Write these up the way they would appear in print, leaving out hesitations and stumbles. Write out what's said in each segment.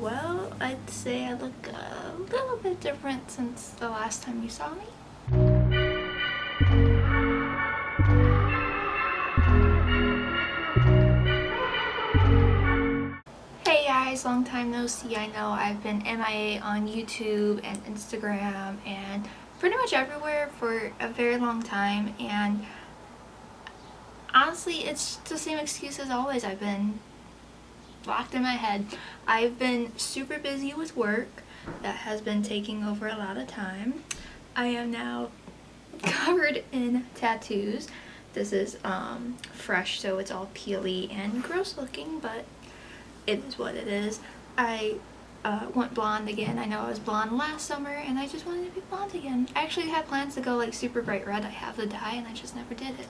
Well, I'd say I look a little bit different since the last time you saw me. Hey guys, long time no see. I know I've been MIA on YouTube and Instagram and pretty much everywhere for a very long time, and honestly it's the same excuse as always. I've been locked in my head. I've been super busy with work that has been taking over a lot of time. I am now covered in tattoos. This is fresh, so it's all peely and gross looking, but it is what it is. I went blonde again. I know I was blonde last summer and I just wanted to be blonde again. I actually had plans to go like super bright red. I have the dye and I just never did it.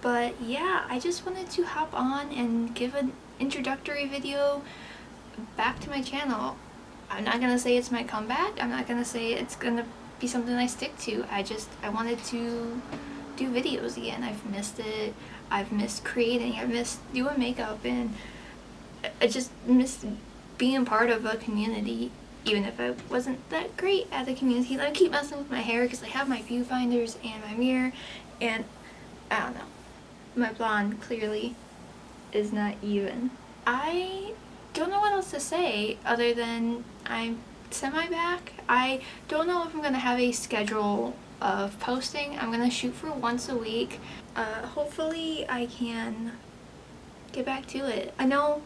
But yeah, I just wanted to hop on and give an introductory video back to my channel. I'm not gonna say it's my comeback. I'm not gonna say it's gonna be something I stick to. I wanted to do videos again. I've missed it. I've missed creating. I've missed doing makeup, and I just missed being part of a community, even if I wasn't that great at the community. I keep messing with my hair because I have my viewfinders and my mirror, and I don't know. My blonde clearly is not even. I don't know what else to say other than I'm semi-back. I don't know if I'm gonna have a schedule of posting. I'm gonna shoot for once a week. Hopefully I can get back to it. I know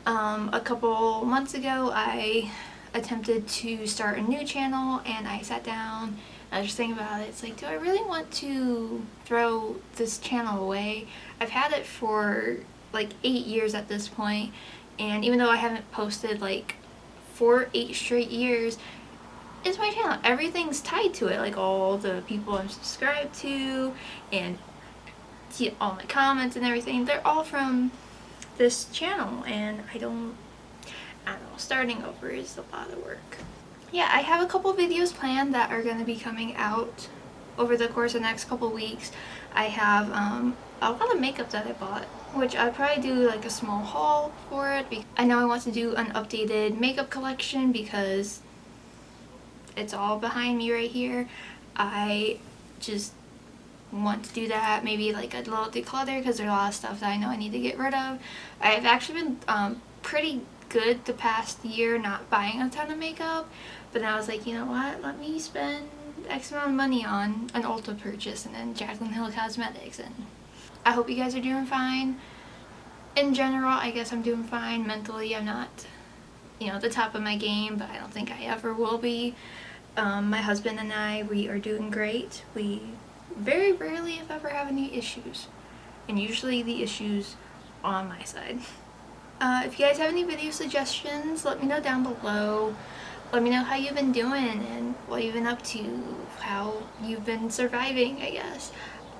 a couple months ago I attempted to start a new channel and I sat down. I was just thinking about it. It's like, do I really want to throw this channel away? I've had it for like 8 years at this point, and even though I haven't posted like for 8 straight years, it's my channel. Everything's tied to it, like all the people I'm subscribed to and all my comments and everything, they're all from this channel, and I don't know, starting over is a lot of work. Yeah, I have a couple videos planned that are going to be coming out over the course of the next couple weeks. I have a lot of makeup that I bought, which I'll probably do like a small haul for it. I know I want to do an updated makeup collection because it's all behind me right here. I just want to do that, maybe like a little declutter, because there's a lot of stuff that I know I need to get rid of. I've actually been pretty good the past year not buying a ton of makeup, but then I was like, you know what, let me spend X amount of money on an Ulta purchase and then Jaclyn Hill Cosmetics, and I hope you guys are doing fine. In general, I guess I'm doing fine. Mentally, I'm not, at the top of my game, but I don't think I ever will be. My husband and I, we are doing great. We very rarely, if ever, have any issues, and usually the issues are on my side. If you guys have any video suggestions, let me know down below. Let me know how you've been doing and what you've been up to, how you've been surviving, I guess.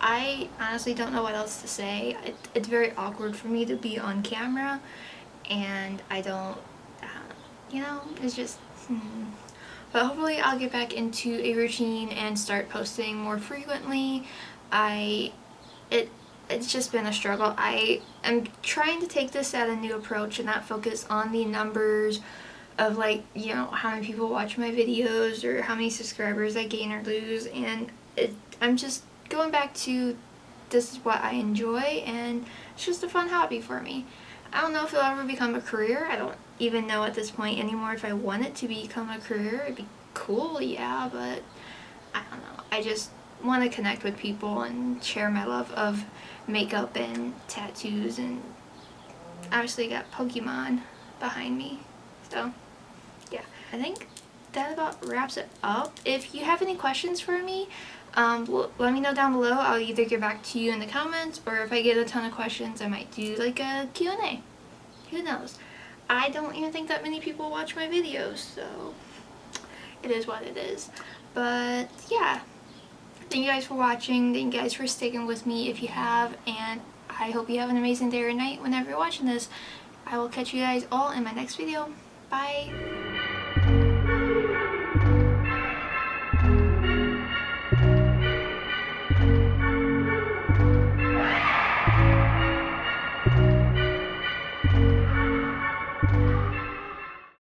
I honestly don't know what else to say. It's very awkward for me to be on camera, and I don't, it's just, But hopefully I'll get back into a routine and start posting more frequently. It's just been a struggle. I am trying to take this at a new approach and not focus on the numbers of like, how many people watch my videos or how many subscribers I gain or lose, and I'm just going back to this is what I enjoy and it's just a fun hobby for me. I don't know if it'll ever become a career. I don't even know at this point anymore if I want it to become a career. It'd be cool, yeah, but I don't know. I just want to connect with people and share my love of makeup and tattoos, and obviously got Pokemon behind me, so yeah. I think that about wraps it up. If you have any questions for me, let me know down below. I'll either get back to you in the comments, or if I get a ton of questions, I might do like a Q&A. Who knows? I don't even think that many people watch my videos, so it is what it is. But yeah, thank you guys for watching. Thank you guys for sticking with me if you have, and I hope you have an amazing day or night whenever you're watching this. I will catch you guys all in my next video. Bye!